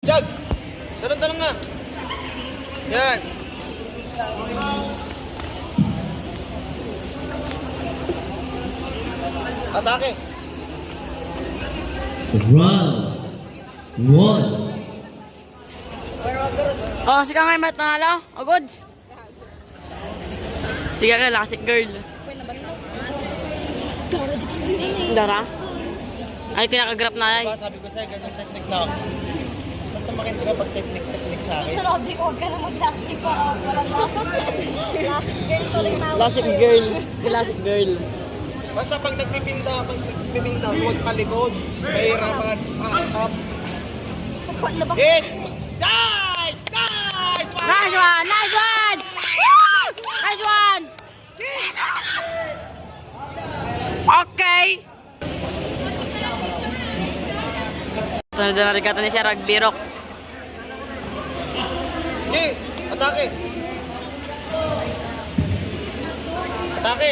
Jag! Talon-talon nga! Yan! Atake! Round 1. Oh, sige nga may tanalo. O, goods. Sige ka, lasik girl. Dara? Ay, kinakagrap na ay. Diba, sabi ko sa'yo, ganyan technique na ako. Basta makinig ka pag technique sa akin. Sa lobby ko, huwag ka na mag-lasik pa. Walang lasik girl ko rin na. Lasik girl. Lasik girl. Basta pag nagpipinda, huwag palikod. Mahirapan. Up. Hit! Nice! Nice! Nice one! Nice one! Woo! Nice one! Okay! Tunod na rin ni Sir Ragbirok. Okay, atake! Atake!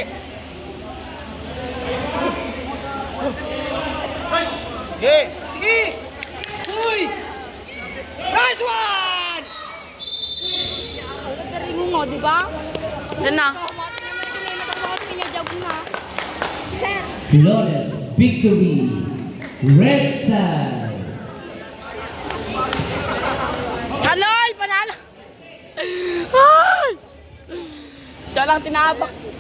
Okay, sige! Uy! Nice one! Nagkaringo mo, di ba? Saan na? Flawless victory. Red side. Sanol! Panalo! Ay! Siya lang tinabak.